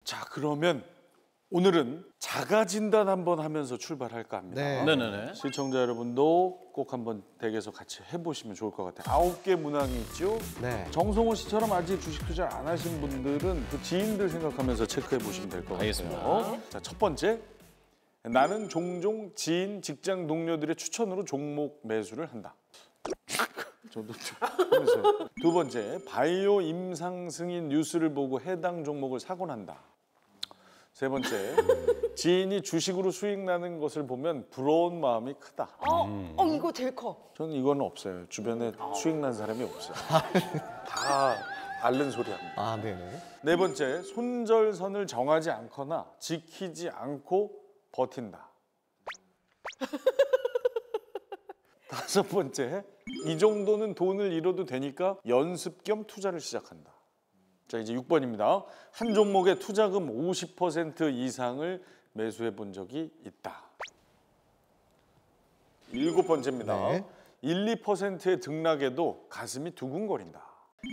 자, 그러면 오늘은 자가 진단 한번 하면서 출발할까 합니다. 네. 네네네. 시청자 여러분도 꼭 한번 댁에서 같이 해보시면 좋을 것 같아요. 9개 문항이 있죠. 네. 정성호 씨처럼 아직 주식 투자 안 하신 분들은 그 지인들 생각하면서 체크해 보시면 될 것 같아요. 알겠습니다. 자, 첫 번째. 나는 종종 지인, 직장 동료들의 추천으로 종목 매수를 한다. 저도 좀 하면서요. 두 번째, 바이오 임상 승인 뉴스를 보고 해당 종목을 사곤 한다. 세 번째, 지인이 주식으로 수익 나는 것을 보면 부러운 마음이 크다. 이거 제일 커. 저는 이거는 없어요. 주변에 수익 난 사람이 없어요. 다 앓는 소리 합니다. 아, 네네. 네 번째, 손절선을 정하지 않거나 지키지 않고 버틴다. 다섯 번째, 이 정도는 돈을 잃어도 되니까 연습 겸 투자를 시작한다. 자, 이제 6번입니다. 한 종목의 투자금 50% 이상을 매수해 본 적이 있다. 일곱 번째입니다. 네. 1~2%의 등락에도 가슴이 두근거린다.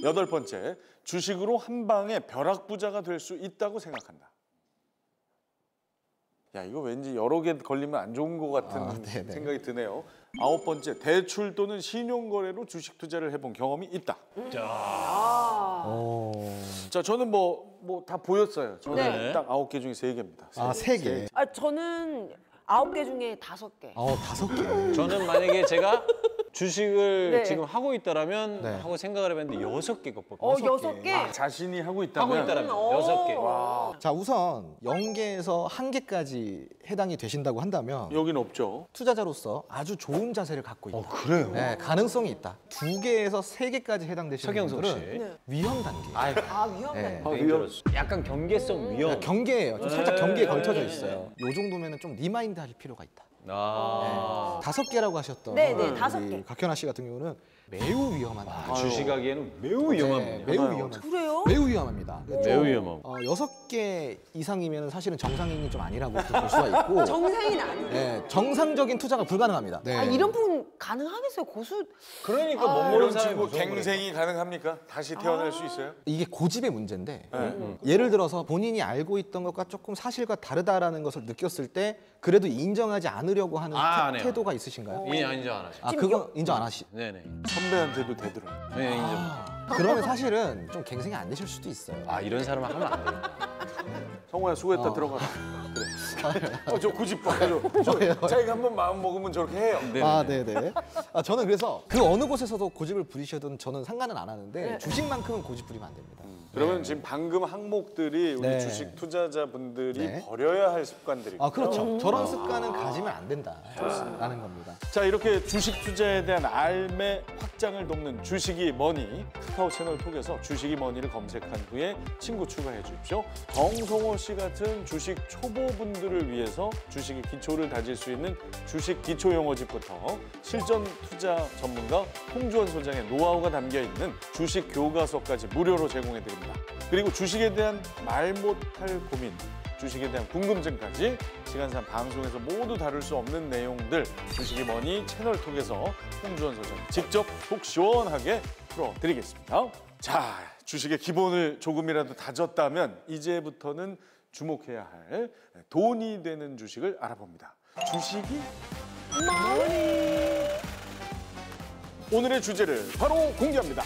여덟 번째, 주식으로 한 방에 벼락부자가 될 수 있다고 생각한다. 야, 이거 왠지 여러 개 걸리면 안 좋은 것 같은 네네. 생각이 드네요. 아홉 번째, 대출 또는 신용거래로 주식 투자를 해본 경험이 있다. 자, 저는 뭐 다 보였어요. 저는 네. 딱 9개 중에 3개입니다. 아, 3개. 저는 9개 중에 5개. 5개. 저는 만약에 제가 주식을 네. 지금 하고 있다라면 네. 하고 생각을 해봤는데 6개 것 어, 같아요. 6개? 자신이 하고 있다면 하고 있다라면 6개. 자, 우선 0개에서 1개까지 해당이 되신다고 한다면 여기는 없죠. 투자자로서 아주 좋은 자세를 갖고 있다. 그래요? 네, 가능성이 있다. 2개에서 3개까지 해당되시는 서경석 씨. 분들은 네. 위험 단계. 위험하다. 네. 약간 경계성 위험. 경계예요. 좀 살짝 경계에 네. 걸쳐져 있어요. 요 정도면은 좀 리마인드 할 필요가 있다. 아. 5개라고 하셨던 네, 네, 우리 5개. 각현아 씨 같은 경우는 매우 위험한 주식하기에는 매우 위험한 네, 분이에요. 매우 위험한. 그래요? 매우 위험합니다. 매우 위험하고. 6개 이상이면 사실은 정상인이 좀 아니라고 볼 수가 있고 정상인 아니에요. 네, 정상적인 투자가 불가능합니다. 네. 이런 분 가능하겠어요? 고수. 그러니까 못 이런 모르는 사람이 친구 무서운 거예요. 갱생이 가능합니까? 다시 태어날 수 있어요? 이게 고집의 문제인데 네. 예를 들어서 본인이 알고 있던 것과 조금 사실과 다르다라는 것을 느꼈을 때 그래도 인정하지 않으려고 하는 안 해요. 태도가 있으신가요? 인정 안 하죠. 그거 인정 안 하시. 네네. 선배한테도 되더라고요. 네, 인정. 그러면 사실은 좀 갱생이 안 되실 수도 있어요. 이런 사람은 하면 안 돼요. 성호야, 수고했다. 들어가라. 그래. 저 고집 봐. 저 자기가 한번 마음 먹으면 저렇게 해요. 네네. 저는 그래서 그 어느 곳에서도 고집을 부리셔도 저는 상관은 안 하는데 주식만큼은 고집 부리면 안 됩니다. 그러면 지금 방금 항목들이 우리 네. 주식 투자자분들이 네. 버려야 할 습관들이고. 그렇죠. 저런 습관은 가지면 안 된다라는 겁니다. 자, 이렇게 주식 투자에 대한 알매 확장을 돕는 주식이 머니 카카오 채널 톡에서 주식이 머니를 검색한 후에 친구 추가해 주십시오. 정성호 씨 같은 주식 초보분들을 위해서 주식의 기초를 다질 수 있는 주식 기초 용어집부터 실전 투자 전문가 홍주원 소장의 노하우가 담겨 있는 주식 교과서까지 무료로 제공해 드립니다. 그리고 주식에 대한 말 못할 고민, 주식에 대한 궁금증까지 시간상 방송에서 모두 다룰 수 없는 내용들 주식이 뭐니 채널 통해서 홍주원 소장이 직접 속 시원하게 풀어드리겠습니다. 자, 주식의 기본을 조금이라도 다졌다면 이제부터는 주목해야 할 돈이 되는 주식을 알아봅니다. 주식이 뭐니? 오늘의 주제를 바로 공개합니다.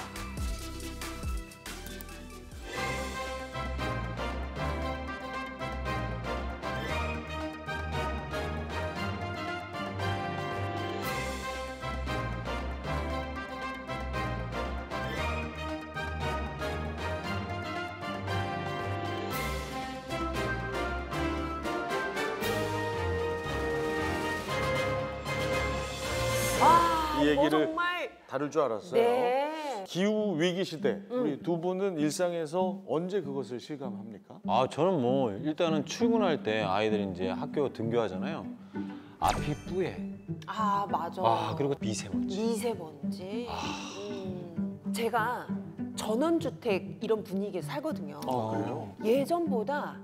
이 얘기를 정말. 다룰 줄 알았어요. 네. 기후 위기 시대 우리 두 분은 일상에서 언제 그것을 실감합니까? 저는 뭐 일단은 출근할 때 아이들이 이제 학교 등교하잖아요. 앞이 뿌예. 맞아. 그리고 미세먼지. 미세먼지. 제가 전원주택 이런 분위기에 살거든요. 그래요? 예전보다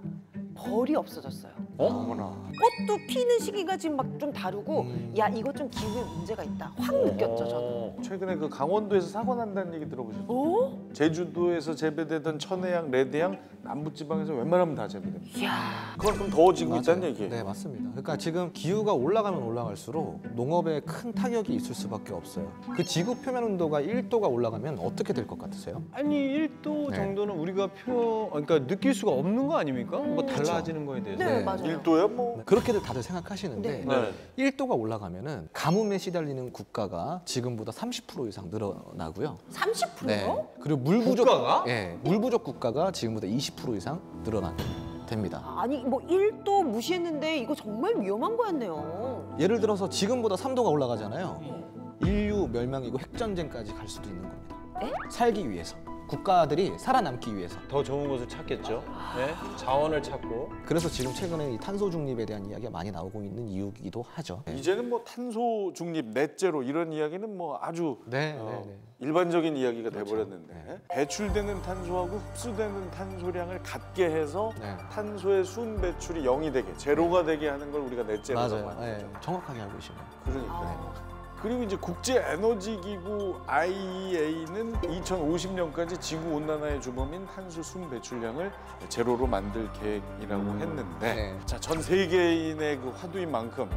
벌이 없어졌어요. 어머나. 꽃도 피는 시기가 지금 막 좀 다르고 야 이거 좀 기후에 문제가 있다. 확 느꼈죠 저는. 최근에 그 강원도에서 사고 난다는 얘기 들어보셨어요? 오? 제주도에서 재배되던 천혜향, 레드향 남부지방에서 웬만하면 다 재배됩니다. 이야. 그만큼 더워지고 맞아요. 있다는 얘기예요. 네, 맞습니다. 그러니까 지금 기후가 올라가면 올라갈수록 농업에 큰 타격이 있을 수밖에 없어요. 그 지구 표면 온도가 1도가 올라가면 어떻게 될 것 같으세요? 아니 1도 네. 정도는 우리가 그러니까 느낄 수가 없는 거 아닙니까? 뭐 달라지는 거에 대해서. 네, 네. 맞아요. 1도야 뭐. 그렇게들 다들 생각하시는데 네. 1도가 올라가면은 가뭄에 시달리는 국가가 지금보다 30% 이상 늘어나고요. 30%요? 그리고 물 부족 국가가? 예, 물 부족 국가가 지금보다 20% 이상 늘어납니다. 아니 뭐 1도 무시했는데 이거 정말 위험한 거였네요. 예를 들어서 지금보다 3도가 올라가잖아요. 인류 멸망이고 핵전쟁까지 갈 수도 있는 겁니다. 에? 살기 위해서. 국가들이 살아남기 위해서. 더 좋은 것을 찾겠죠. 네? 자원을 찾고. 그래서 지금 최근에 이 탄소 중립에 대한 이야기가 많이 나오고 있는 이유이기도 하죠. 이제는 뭐 탄소 중립, 넷제로 이런 이야기는 뭐 아주 네, 일반적인 이야기가 돼버렸는데 배출되는 탄소하고 흡수되는 탄소량을 같게 해서 네. 탄소의 순 배출이 0이 되게 제로가 되게 하는 걸 우리가 넷제로라고 맞아요. 하는 네, 거죠. 정확하게 알고 계시네요. 그러니까. 아. 그리고 이제 국제 에너지 기구 IEA는 2050년까지 지구 온난화의 주범인 탄소 순 배출량을 제로로 만들 계획이라고 했는데 네. 자, 전 세계인의 그 화두인 만큼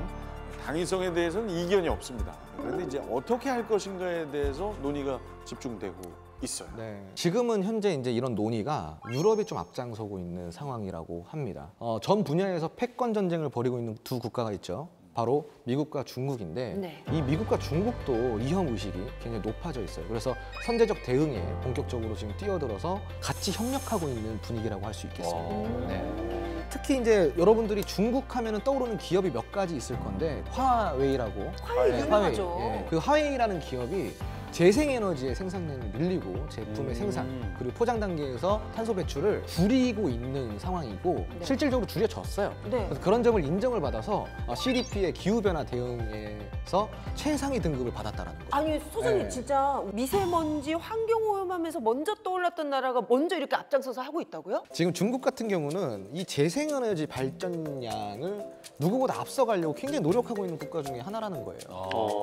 당위성에 대해서는 이견이 없습니다. 그런데 이제 어떻게 할 것인가에 대해서 논의가 집중되고 있어요. 네. 지금은 현재 이제 이런 논의가 유럽이 좀 앞장서고 있는 상황이라고 합니다. 전 분야에서 패권 전쟁을 벌이고 있는 두 국가가 있죠. 바로 미국과 중국인데 네. 이 미국과 중국도 위험 의식이 굉장히 높아져 있어요. 그래서 선제적 대응에 본격적으로 지금 뛰어들어서 같이 협력하고 있는 분위기라고 할 수 있겠습니다. 네. 특히 이제 여러분들이 중국 하면은 떠오르는 기업이 몇 가지 있을 건데 화웨이라고 화웨이 유명하죠. 그 화웨이라는 기업이 재생에너지의 생산량을 늘리고 제품의 생산 그리고 포장 단계에서 탄소 배출을 줄이고 있는 상황이고 네. 실질적으로 줄여졌어요. 네. 그래서 그런 점을 인정을 받아서 CDP의 기후변화 대응에서 최상위 등급을 받았다라는 거죠. 아니 소장님 네. 진짜 미세먼지 환경오염하면서 먼저 떠올랐던 나라가 먼저 이렇게 앞장서서 하고 있다고요? 지금 중국 같은 경우는 이 재생에너지 발전량을 누구보다 앞서가려고 굉장히 노력하고 있는 국가 중에 하나라는 거예요.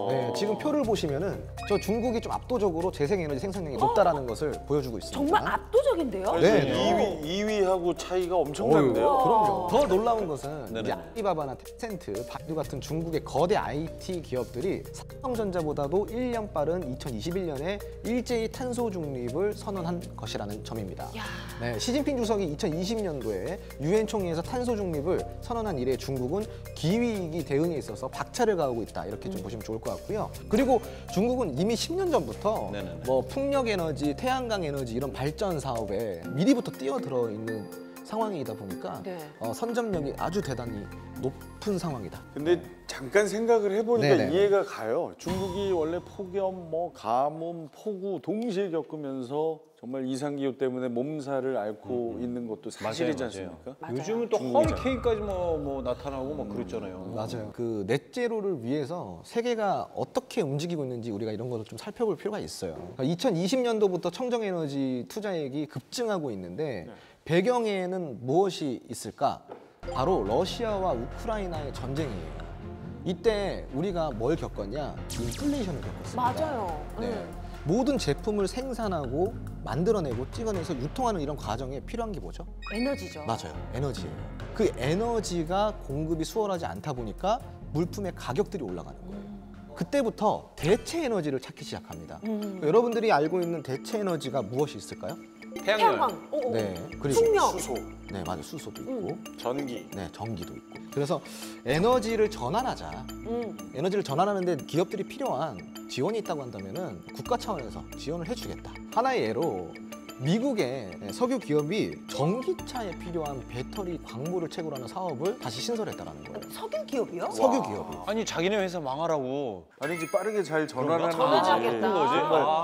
네, 지금 표를 보시면은 저 중국이 좀 압도적으로 재생에너지 생산량이 높다라는 것을 보여주고 있습니다. 정말 압도적인데요? 네. 2위하고 차이가 어휴, 엄청난데요. 그럼요. 더 놀라운 것은 네네. 이제 알리바바나 텐센트, 바이두 같은 중국의 거대 IT 기업들이 삼성전자보다도 1년 빠른 2021년에 일제히 탄소 중립을 선언한 것이라는 점입니다. 야. 네, 시진핑 주석이 2020년도에 유엔 총회에서 탄소 중립을 선언한 이래 중국은 기후위기 대응에 있어서 박차를 가하고 있다 이렇게 좀 보시면 좋을 것 같고요. 그리고 중국은 이미 10년 전부터 네네네. 뭐 풍력 에너지, 태양광 에너지 이런 발전 사업에 미리부터 뛰어들어 있는 상황이다 보니까 네. 선점력이 아주 대단히 높은 상황이다. 근데 잠깐 생각을 해보니까 네네. 이해가 가요. 중국이 원래 폭염, 뭐 가뭄, 폭우 동시에 겪으면서 정말 이상기후 때문에 몸살을 앓고 있는 것도 사실이지 않습니까? 맞아요. 요즘은 또 중국이잖아요. 허리케인까지 뭐 나타나고 막 그랬잖아요. 맞아요. 그 넷제로를 위해서 세계가 어떻게 움직이고 있는지 우리가 이런 것을 좀 살펴볼 필요가 있어요. 2020년도부터 청정에너지 투자액이 급증하고 있는데 배경에는 무엇이 있을까? 바로 러시아와 우크라이나의 전쟁이에요. 이때 우리가 뭘 겪었냐? 인플레이션을 겪었습니다. 맞아요. 네. 모든 제품을 생산하고 만들어내고 찍어내서 유통하는 이런 과정에 필요한 게 뭐죠? 에너지죠. 맞아요. 에너지예요. 그 에너지가 공급이 수월하지 않다 보니까 물품의 가격들이 올라가는 거예요. 그때부터 대체 에너지를 찾기 시작합니다. 여러분들이 알고 있는 대체 에너지가 무엇이 있을까요? 태양열. 태양광. 오, 오. 네. 그리고 숙명. 수소, 네, 맞아요. 수소도 있고, 전기. 네, 전기도 있고. 그래서 에너지를 전환하자. 에너지를 전환하는데 기업들이 필요한 지원이 있다고 한다면은 국가 차원에서 지원을 해주겠다. 하나의 예로 미국의 석유 기업이 전기차에 필요한 배터리 광물을 채굴하는 사업을 다시 신설했다라는 거예요. 석유 기업이요? 석유 기업이. 아니 자기네 회사 망하라고. 아니지 빠르게 잘 전환하는 전환하겠다. 거지.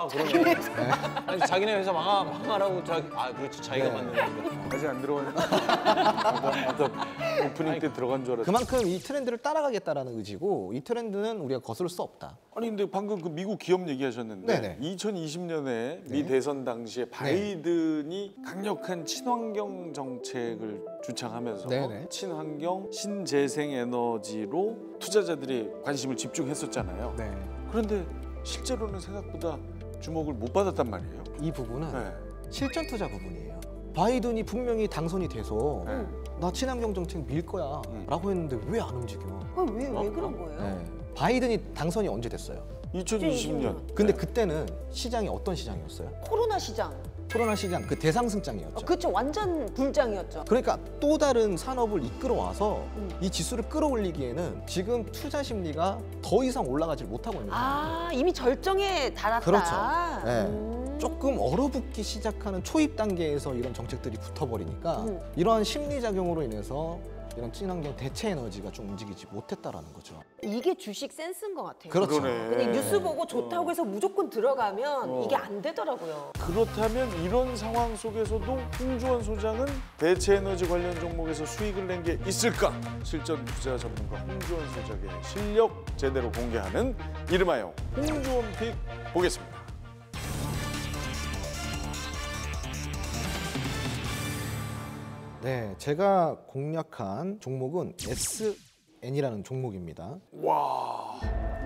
거지? 아, 그런 거. 아니 자기네 회사 망하라고 그렇지 자기가 만드는 거. 아직 안 들어갔나? 아까 오프닝 때 들어간 줄 알았어. 그만큼 이 트렌드를 따라가겠다라는 의지고 이 트렌드는 우리가 거스를 수 없다. 아니 근데 방금 그 미국 기업 얘기하셨는데 네네. 2020년에 미 대선 당시에 바이든이 강력한 친환경 정책을 주창하면서 네네. 친환경 신재생 에너지로 투자자들이 관심을 집중했었잖아요. 네. 그런데 실제로는 생각보다 주목을 못 받았단 말이에요. 이 부분은 네. 실전 투자 부분이에요. 바이든이 분명히 당선이 돼서 네. 나 친환경 정책 밀 거야 라고 했는데 왜 안 움직여? 왜 그런 거예요? 네. 바이든이 당선이 언제 됐어요? 2020년. 근데 그때는 시장이 어떤 시장이었어요? 코로나 시장. 코로나 시장 그 대상승장이었죠. 그쵸, 완전 불장이었죠. 그러니까 또 다른 산업을 이끌어 와서 음. 이 지수를 끌어올리기에는 지금 투자 심리가 더 이상 올라가지 못하고 있는 거예요. 아, 이미 절정에 달았다. 그렇죠. 네. 조금 얼어붙기 시작하는 초입 단계에서 이런 정책들이 붙어버리니까 이러한 심리 작용으로 인해서 이런 친환경 대체 에너지가 좀 움직이지 못했다라는 거죠. 이게 주식 센스인 것 같아요. 그렇죠. 그러네. 그냥 뉴스 보고 좋다고 해서 무조건 들어가면 이게 안 되더라고요. 그렇다면 이런 상황 속에서도 홍주원 소장은 대체 에너지 관련 종목에서 수익을 낸 게 있을까? 실전 투자 전문가 홍주원 소장의 실력 제대로 공개하는 이름하여 홍주원 픽 보겠습니다. 네, 제가 공략한 종목은 SN이라는 종목입니다. 와,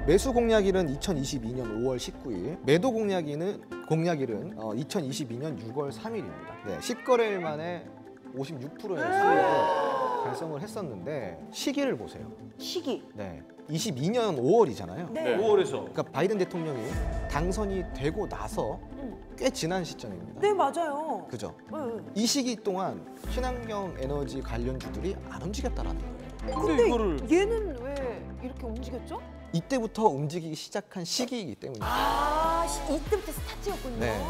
매수 공략일은 2022년 5월 19일, 매도 공략일은 2022년 6월 3일입니다. 네, 10거래일 만에 56%의 수익을 달성을 했었는데 시기를 보세요. 시기. 네, 22년 5월이잖아요. 네. 5월에서 그러니까 바이든 대통령이 당선이 되고 나서 꽤 지난 시점입니다. 네, 맞아요. 그죠? 네. 이 시기 동안 친환경 에너지 관련주들이 안 움직였다라는 거예요. 근데 이거를 얘는 왜 이렇게 움직였죠? 이때부터 움직이기 시작한 시기이기 때문이죠. 아, 이때부터 스타트였군요. 네.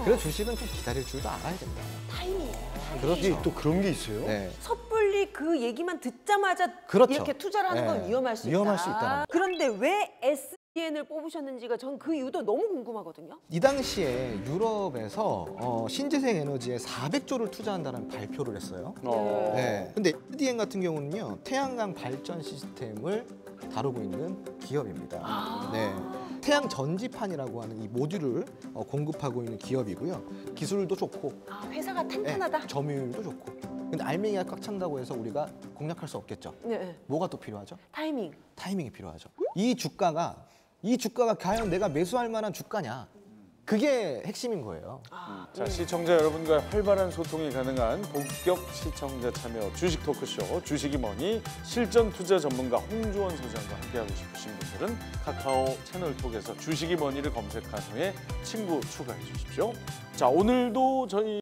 그래서 주식은 좀 기다릴 줄도 알아야 된다. 타이밍. 그렇죠. 또 그런 게 있어요? 네. 섣불리 그 얘기만 듣자마자 그렇죠. 이렇게 투자를 하는 건 네. 위험할 수 있다. 위험할 수 있다는 그런데 왜 SN을 뽑으셨는지가 전 그 이유도 너무 궁금하거든요. 이 당시에 유럽에서 신재생 에너지에 400조를 투자한다는 발표를 했어요. 네. 근데 SDN 같은 경우는요, 태양광 발전 시스템을 다루고 있는 기업입니다. 네. 태양 전지판이라고 하는 이 모듈을 공급하고 있는 기업이고요. 기술도 좋고, 아, 회사가 탄탄하다. 네, 점유율도 좋고. 근데 알맹이가 꽉 찬다고 해서 우리가 공략할 수 없겠죠. 네. 뭐가 또 필요하죠? 타이밍. 타이밍이 필요하죠. 이 주가가 과연 내가 매수할 만한 주가냐? 그게 핵심인 거예요. 자, 시청자 여러분과 활발한 소통이 가능한 본격 시청자 참여 주식 토크쇼 주식이 뭐니 실전 투자 전문가 홍주원 소장과 함께하고 싶으신 분들은 카카오 채널 톡에서 주식이 뭐니를 검색한 후에 친구 추가해 주십시오. 자, 오늘도 저희